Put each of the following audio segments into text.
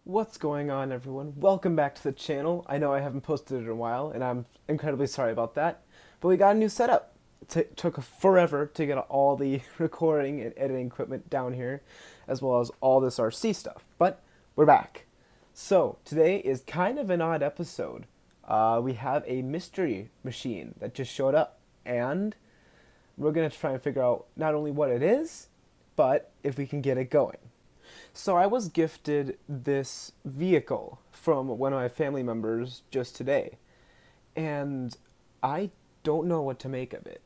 What's going on, everyone? Welcome back to the channel. I know I haven't posted it in a while, and I'm incredibly sorry about that. But we got a new setup. It took forever to get all the recording and editing equipment down here, as well as all this RC stuff. But we're back. So today is kind of an odd episode. We have a mystery machine that just showed up, and we're gonna try and figure out not only what it is, but if we can get it going. So I was gifted this vehicle from one of my family members just today, and I don't know what to make of it.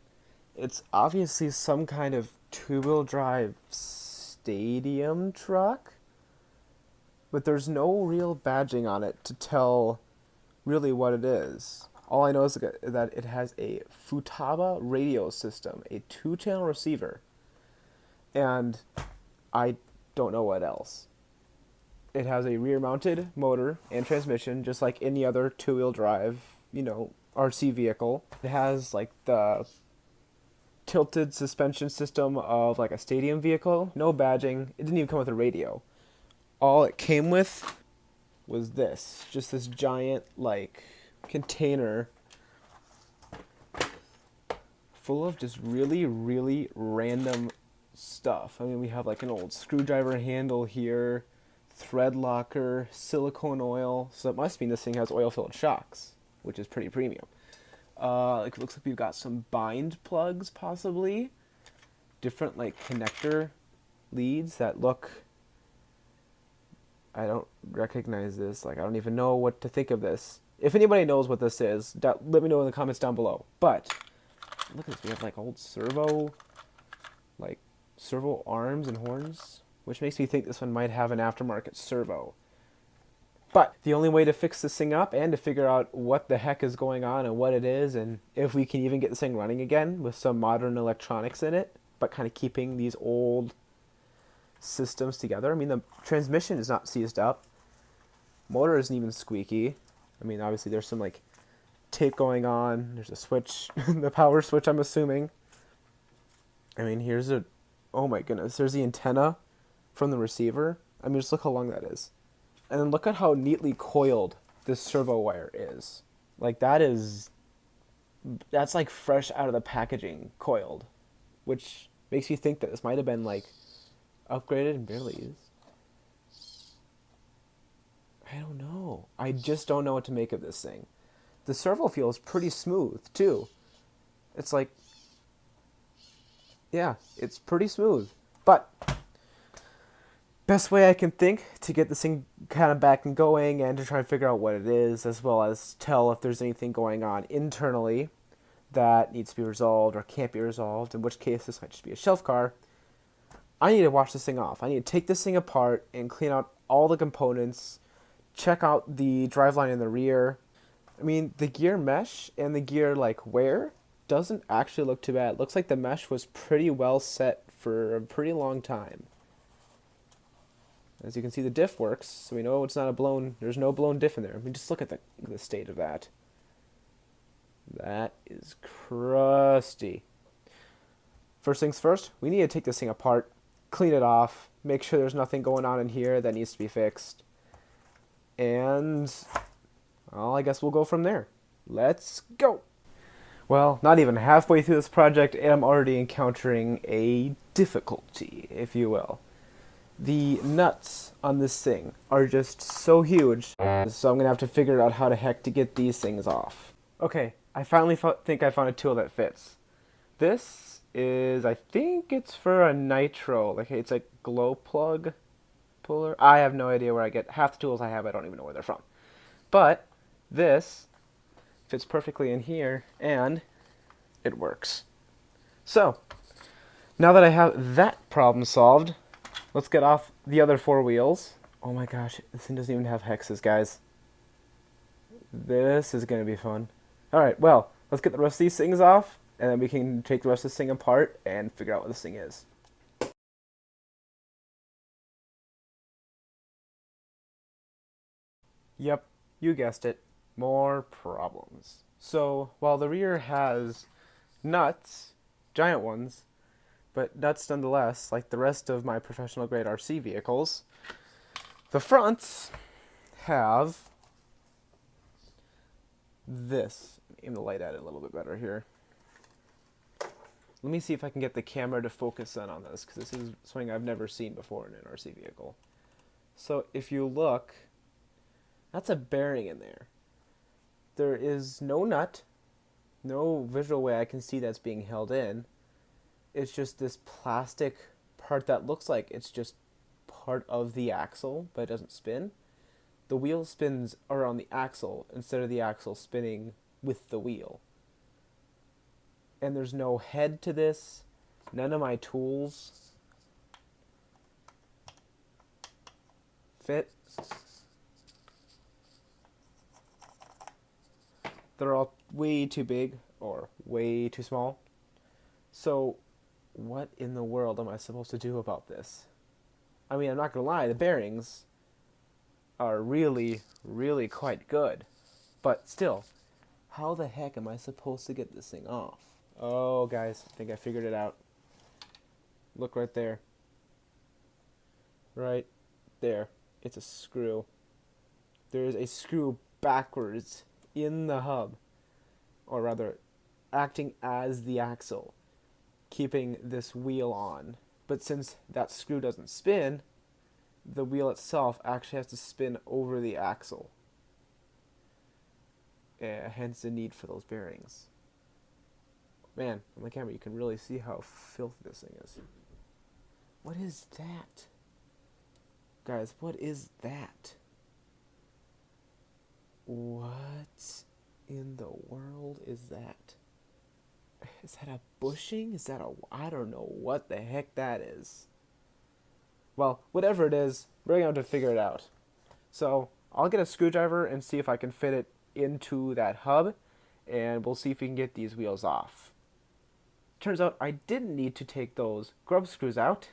It's obviously some kind of two-wheel drive stadium truck, but there's no real badging on it to tell really what it is. All I know is that it has a Futaba radio system, a two-channel receiver, and I don't know what else. It has a rear-mounted motor and transmission, just like any other two-wheel drive, RC vehicle. It has like the tilted suspension system of like a stadium vehicle. No badging. It didn't even come with a radio. All it came with was this, just this giant like container full of just really, really random stuff. I mean, we have like an old screwdriver handle here, thread locker, silicone oil. So it must mean this thing has oil-filled shocks, which is pretty premium. It looks like we've got some bind plugs, possibly. Different like connector leads that look. I don't recognize this. Like, I don't even know what to think of this. If anybody knows what this is, let me know in the comments down below. But look at this. We have like old servo arms and horns, which makes me think this one might have an aftermarket servo. But the only way to fix this thing up and to figure out what the heck is going on and what it is and if we can even get this thing running again with some modern electronics in it, but kind of keeping these old systems together. I mean, the transmission is not seized up. Motor isn't even squeaky. I mean, obviously there's some like tape going on. There's a switch, the power switch, I'm assuming. I mean, oh my goodness, there's the antenna from the receiver. I mean, just look how long that is. And then look at how neatly coiled this servo wire is. Like, that's like fresh out of the packaging coiled, which makes you think that this might have been like upgraded and barely used. I don't know. I just don't know what to make of this thing. The servo feels pretty smooth too. It's like, yeah, it's pretty smooth. But best way I can think to get this thing kind of back and going and to try and figure out what it is, as well as tell if there's anything going on internally that needs to be resolved or can't be resolved, in which case this might just be a shelf car. I need to wash this thing off. I need to take this thing apart and clean out all the components, check out the driveline in the rear. I mean, the gear mesh and the gear like wear doesn't actually look too bad. It looks like the mesh was pretty well set for a pretty long time. As you can see, the diff works, so we know it's not there's no blown diff in there. I mean, just look at the state of that. That is crusty. First things first, we need to take this thing apart, clean it off, make sure there's nothing going on in here that needs to be fixed. And, well, I guess we'll go from there. Let's go! Well, not even halfway through this project, and I'm already encountering a difficulty, if you will. The nuts on this thing are just so huge, so I'm going to have to figure out how the heck to get these things off. Okay, I finally think I found a tool that fits. This is, I think it's for a nitro, like it's a glow plug puller. I have no idea where I get half the tools I have. I don't even know where they're from. But this fits perfectly in here, and it works. So, now that I have that problem solved, let's get off the other four wheels. Oh my gosh, this thing doesn't even have hexes, guys. This is going to be fun. Alright, well, let's get the rest of these things off, and then we can take the rest of this thing apart and figure out what this thing is. Yep, you guessed it. More problems. So, while the rear has nuts, giant ones, but nuts nonetheless, like the rest of my professional grade RC vehicles, the fronts have this. Aim the light at it a little bit better here. Let me see if I can get the camera to focus in on this, because this is something I've never seen before in an RC vehicle. So if you look, that's a bearing in there. There is no nut, no visual way I can see that's being held in. It's just this plastic part that looks like it's just part of the axle, but it doesn't spin. The wheel spins around the axle instead of the axle spinning with the wheel. And there's no head to this. None of my tools fit. They're all way too big or way too small. So what in the world am I supposed to do about this? I mean, I'm not gonna lie, the bearings are really, really quite good. But still, how the heck am I supposed to get this thing off? Oh, guys, I think I figured it out. Look right there. Right there. It's a screw. There is a screw backwards in the hub. Or rather, acting as the axle, keeping this wheel on. But since that screw doesn't spin, the wheel itself actually has to spin over the axle. Hence the need for those bearings. Man, on the camera you can really see how filthy this thing is. What is that? Guys, what is that? What in the world is that? Is that a bushing? Is that a... I don't know what the heck that is. Well, whatever it is, we're going to have to figure it out. So, I'll get a screwdriver and see if I can fit it into that hub, and we'll see if we can get these wheels off. Turns out I didn't need to take those grub screws out,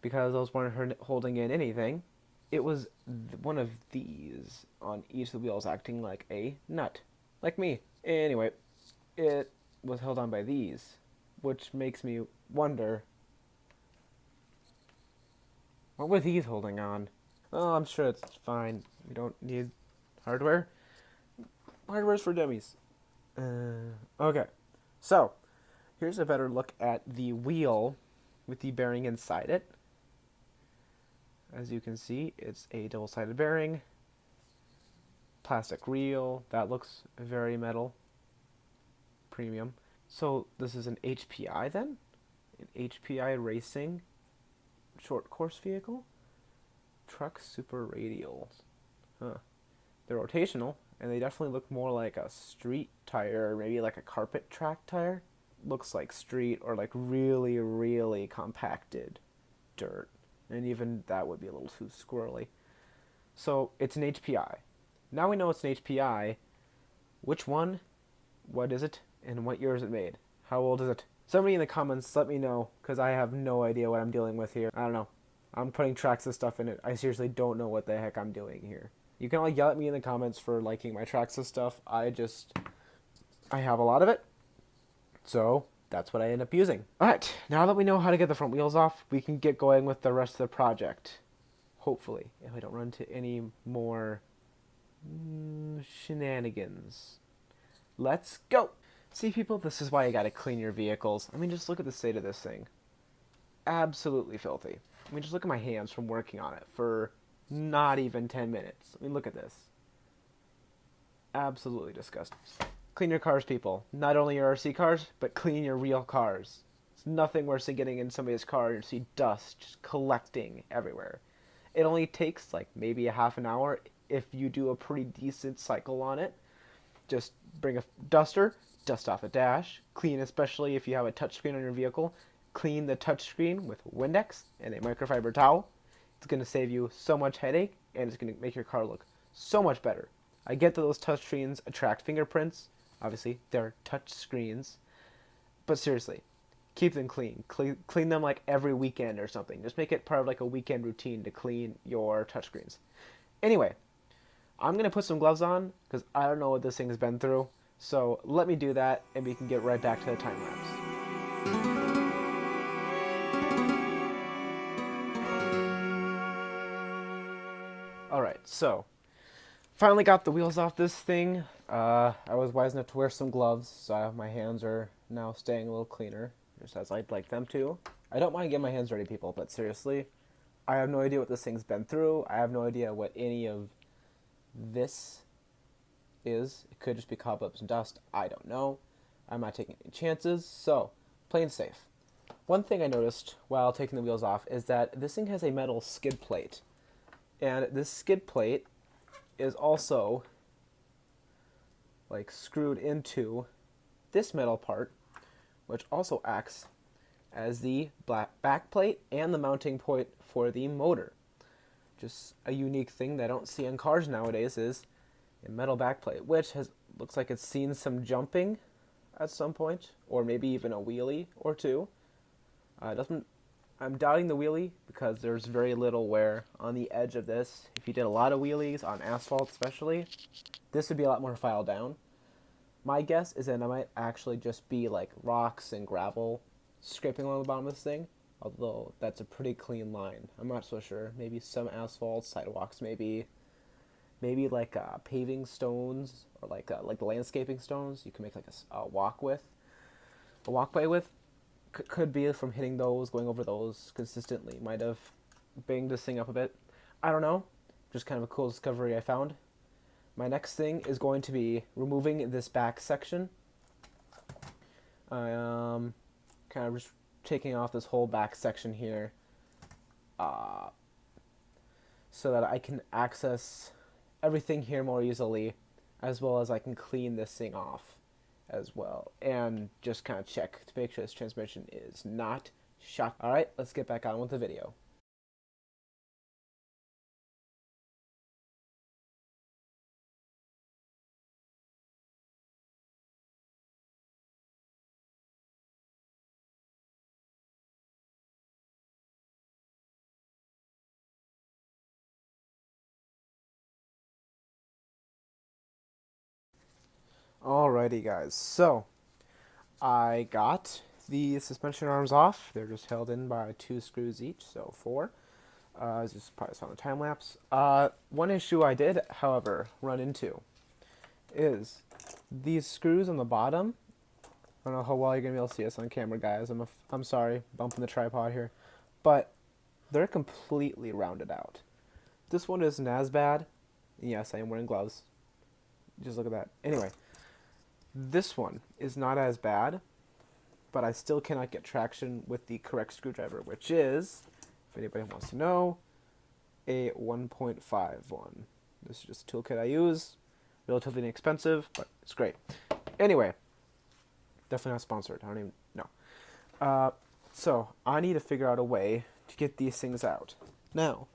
because those weren't holding in anything. It was one of these on each of the wheels acting like a nut. Like me. Anyway, it was held on by these, which makes me wonder, what were these holding on? Oh, I'm sure it's fine. We don't need hardware. Hardware's for dummies. Okay, so here's a better look at the wheel with the bearing inside it. As you can see, it's a double-sided bearing. Plastic reel. That looks very metal. Premium. So this is an HPI then? An HPI racing short course vehicle? Truck super radials. Huh. They're rotational, and they definitely look more like a street tire, or maybe like a carpet track tire. Looks like street or like really, really compacted dirt. And even that would be a little too squirrely. So it's an HPI. Now we know it's an HPI. Which one? What is it? And what year is it made? How old is it? Somebody in the comments let me know, because I have no idea what I'm dealing with here. I don't know. I'm putting tracks of stuff in it. I seriously don't know what the heck I'm doing here. You can all yell at me in the comments for liking my tracks of stuff. I have a lot of it. So that's what I end up using. Alright, now that we know how to get the front wheels off, we can get going with the rest of the project. Hopefully, if I don't run into any more shenanigans. Let's go! See, people, this is why you gotta clean your vehicles. I mean, just look at the state of this thing. Absolutely filthy. I mean, just look at my hands from working on it for not even 10 minutes. I mean, look at this. Absolutely disgusting. Clean your cars, people. Not only your RC cars, but clean your real cars. It's nothing worse than getting in somebody's car and see dust just collecting everywhere. It only takes like maybe a half an hour if you do a pretty decent cycle on it. Just bring a duster, dust off a dash, clean, especially if you have a touchscreen on your vehicle. Clean the touchscreen with Windex and a microfiber towel. It's going to save you so much headache, and it's going to make your car look so much better. I get that those touchscreens attract fingerprints. Obviously, they're touch screens. But seriously, keep them clean. Clean them like every weekend or something. Just make it part of like a weekend routine to clean your touchscreens. Anyway, I'm going to put some gloves on because I don't know what this thing has been through. So let me do that, and we can get right back to the time lapse. Alright, so Finally got the wheels off this thing. I was wise enough to wear some gloves, so my hands are now staying a little cleaner, just as I'd like them to. I don't mind getting my hands dirty, people, but seriously, I have no idea what this thing's been through. I have no idea what any of this is. It could just be cobwebs and dust. I don't know. I'm not taking any chances, so playing safe. One thing I noticed while taking the wheels off is that this thing has a metal skid plate. And this skid plate is also like screwed into this metal part, which also acts as the back plate and the mounting point for the motor. Just a unique thing that I don't see in cars nowadays is a metal back plate, which looks like it's seen some jumping at some point, or maybe even a wheelie or two. Doesn't I'm doubting the wheelie because there's very little wear on the edge of this. If you did a lot of wheelies on asphalt especially, this would be a lot more filed down. My guess is that it might actually just be like rocks and gravel scraping along the bottom of this thing, although that's a pretty clean line. I'm not so sure. Maybe some asphalt, sidewalks, maybe like paving stones or like landscaping stones you can make like a walkway with. Could be from hitting those, going over those consistently. Might have banged this thing up a bit. I don't know. Just kind of a cool discovery I found. My next thing is going to be removing this back section. I kind of just taking off this whole back section here so that I can access everything here more easily, as well as I can clean this thing off as well, and just kind of check to make sure this transmission is not shot. Alright, let's get back on with the video. Alrighty guys, so I got the suspension arms off. They're just held in by 2 screws each, so 4. As you probably saw in the time lapse. One issue I did, however, run into is these screws on the bottom. I don't know how well you're gonna be able to see us on camera, guys. I'm sorry, bumping the tripod here, but they're completely rounded out. This one isn't as bad. Yes, I am wearing gloves. Just look at that. Anyway, this one is not as bad, but I still cannot get traction with the correct screwdriver, which is, if anybody wants to know, a 1.5 one. This is just a toolkit I use. Relatively inexpensive, but it's great. Anyway, definitely not sponsored. I don't even know. So I need to figure out a way to get these things out. Now,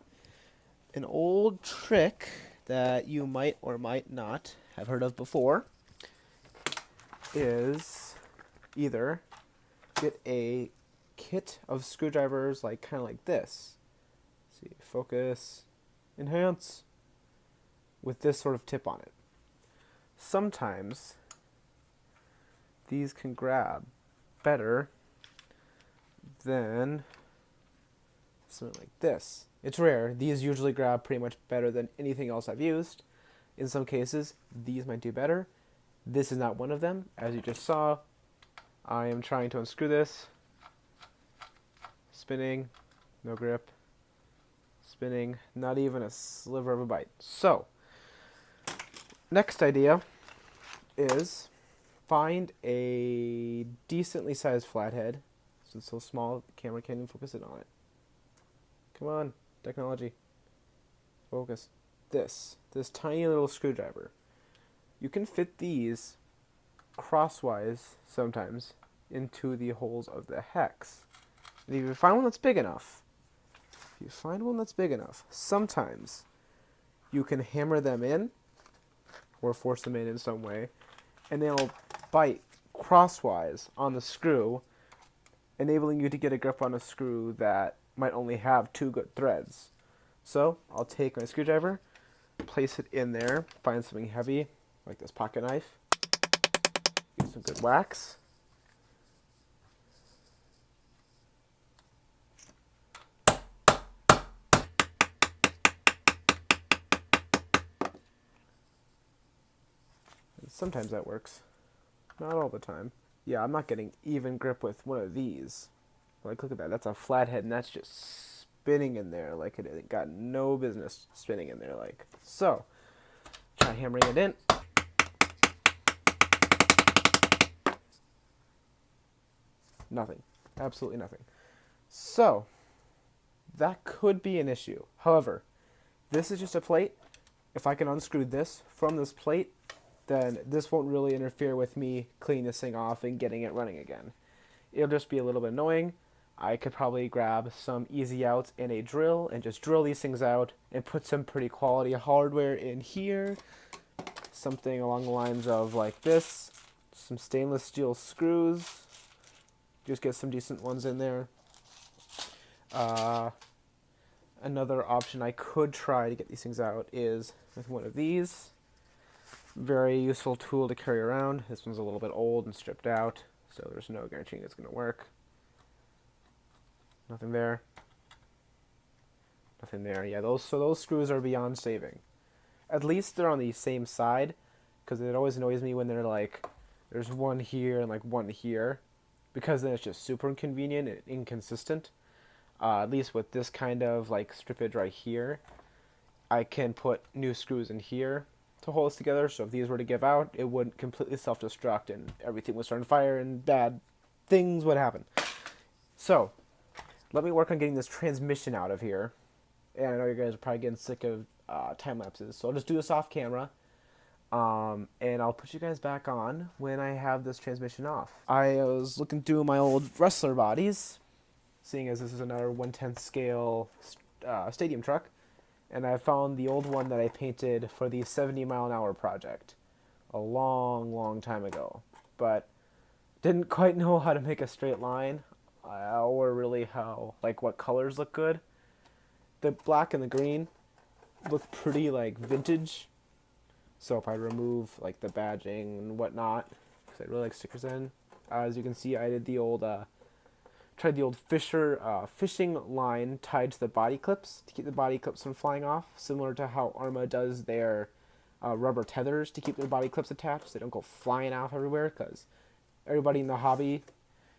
an old trick that you might or might not have heard of before is either get a kit of screwdrivers like kind of like this. Let's see, focus, enhance, with this sort of tip on it. Sometimes these can grab better than something like this. It's rare. These usually grab pretty much better than anything else I've used. In some cases, these might do better. This is not one of them. As you just saw, I am trying to unscrew this. Spinning, no grip. Spinning, not even a sliver of a bite. So, next idea is find a decently sized flathead. So it's so small, the camera can't even focus in on it. Come on, technology. Focus. This tiny little screwdriver. You can fit these crosswise sometimes into the holes of the hex. And if you find one that's big enough, sometimes you can hammer them in or force them in some way, and they'll bite crosswise on the screw, enabling you to get a grip on a screw that might only have 2 good threads. So I'll take my screwdriver, place it in there, find something heavy like this pocket knife, get some good wax, Sometimes that works. Not all the time. Yeah, I'm not getting even grip with one of these. Like, look at that. That's a flathead, and that's just spinning in there like it got no business spinning in there. Like so. Try hammering it in. Nothing. Absolutely nothing. So, that could be an issue. However, this is just a plate. If I can unscrew this from this plate, then this won't really interfere with me cleaning this thing off and getting it running again. It'll just be a little bit annoying. I could probably grab some easy outs and a drill and just drill these things out and put some pretty quality hardware in here. Something along the lines of like this. Some stainless steel screws. Just get some decent ones in there. Another option I could try to get these things out is with one of these. Very useful tool to carry around. This one's a little bit old and stripped out, so there's no guaranteeing it's going to work. Nothing there. Nothing there. Yeah, those screws are beyond saving. At least they're on the same side, because it always annoys me when they're like, there's one here and like one here, because then it's just super inconvenient and inconsistent. At least with this kind of like strippage right here, I can put new screws in here to hold this together, so if these were to give out, it wouldn't completely self-destruct and everything would start on fire and bad things would happen. So, let me work on getting this transmission out of here. And I know you guys are probably getting sick of time lapses, so I'll just do this off camera. And I'll put you guys back on when I have this transmission off. I was looking through my old wrestler bodies, seeing as this is another 1/10 scale stadium truck. And I found the old one that I painted for the 70-mile-an-hour project a long, long time ago. But didn't quite know how to make a straight line or really how, like, what colors look good. The black and the green look pretty, like, vintage. So if I remove, like, the badging and whatnot, because I really like stickers in. As you can see, I did the old... tried the old fishing line tied to the body clips to keep the body clips from flying off, similar to how Arma does their rubber tethers to keep their body clips attached so they don't go flying off everywhere, because everybody in the hobby,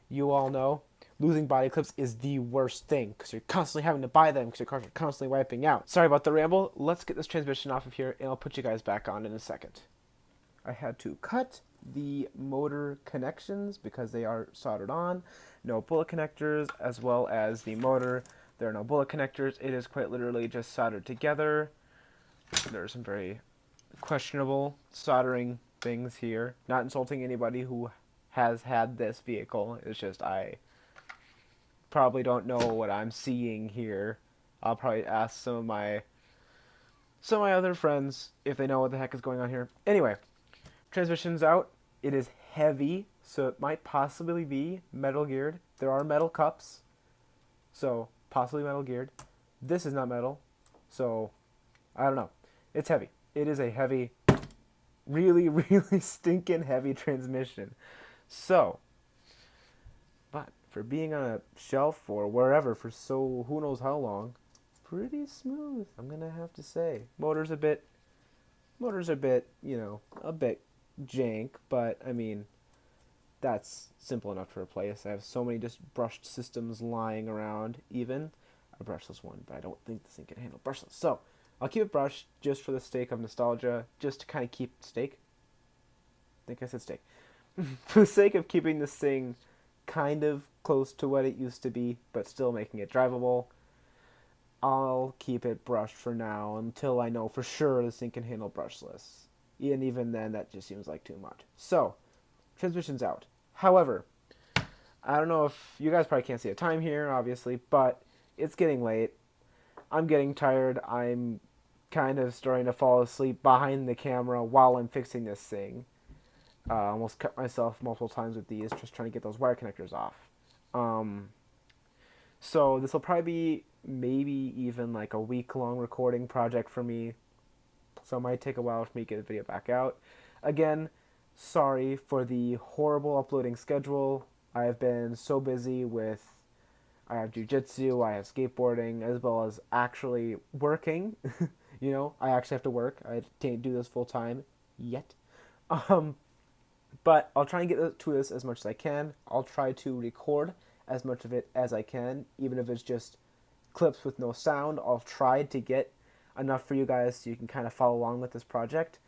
you all know, losing body clips is the worst thing, because you're constantly having to buy them because your cars are constantly wiping out. Sorry about the ramble. Let's get this transmission off of here, and I'll put you guys back on in a second. I had to cut the motor connections because they are soldered on. No bullet connectors, as well as the motor. There are no bullet connectors. It is quite literally just soldered together. There are some very questionable soldering things here. Not insulting anybody who has had this vehicle. It's just I probably don't know what I'm seeing here. I'll probably ask some of my other friends if they know what the heck is going on here. Anyway, transmission's out. It is heavy, so it might possibly be metal geared. There are metal cups, so possibly metal geared. This is not metal, so I don't know. It's heavy. It is a heavy, really, really stinking heavy transmission. So, but for being on a shelf or wherever for so who knows how long, pretty smooth, I'm gonna have to say. Motor's a bit, you know, a bit jank, but I mean, that's simple enough to replace. I have so many just brushed systems lying around. Even a brushless one, but I don't think this thing can handle brushless, so I'll keep it brushed just for the sake of nostalgia, just to kind of keep steak. I think I said steak. For the sake of keeping this thing kind of close to what it used to be, but still making it drivable, I'll keep it brushed for now until I know for sure this thing can handle brushless. And even then, that just seems like too much. So, transmission's out. However, I don't know if you guys probably can't see a time here, obviously, but it's getting late. I'm getting tired. I'm kind of starting to fall asleep behind the camera while I'm fixing this thing. Almost cut myself multiple times with these, just trying to get those wire connectors off. So this will probably be maybe even like a week-long recording project for me. So it might take a while for me to get the video back out. Again, sorry for the horrible uploading schedule. I have been so busy with, I have jiu-jitsu, I have skateboarding, as well as actually working. You know, I actually have to work. I can't do this full-time yet. Um, but I'll try and get to this as much as I can. I'll try to record as much of it as I can, even if it's just clips with no sound. I'll try to get enough for you guys so you can kind of follow along with this project.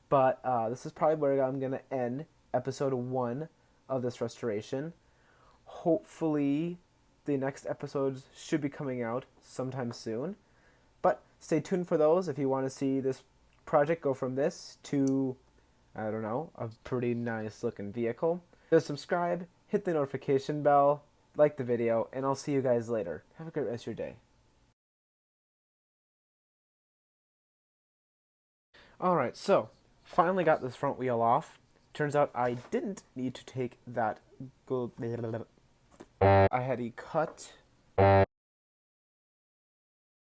But this is probably where I'm going to end episode 1 of this restoration. Hopefully, the next episodes should be coming out sometime soon. But stay tuned for those if you want to see this project go from this to, I don't know, a pretty nice looking vehicle. Just subscribe, hit the notification bell, like the video, and I'll see you guys later. Have a great rest of your day. Alright, so finally got this front wheel off. Turns out I didn't need to take that I had a cut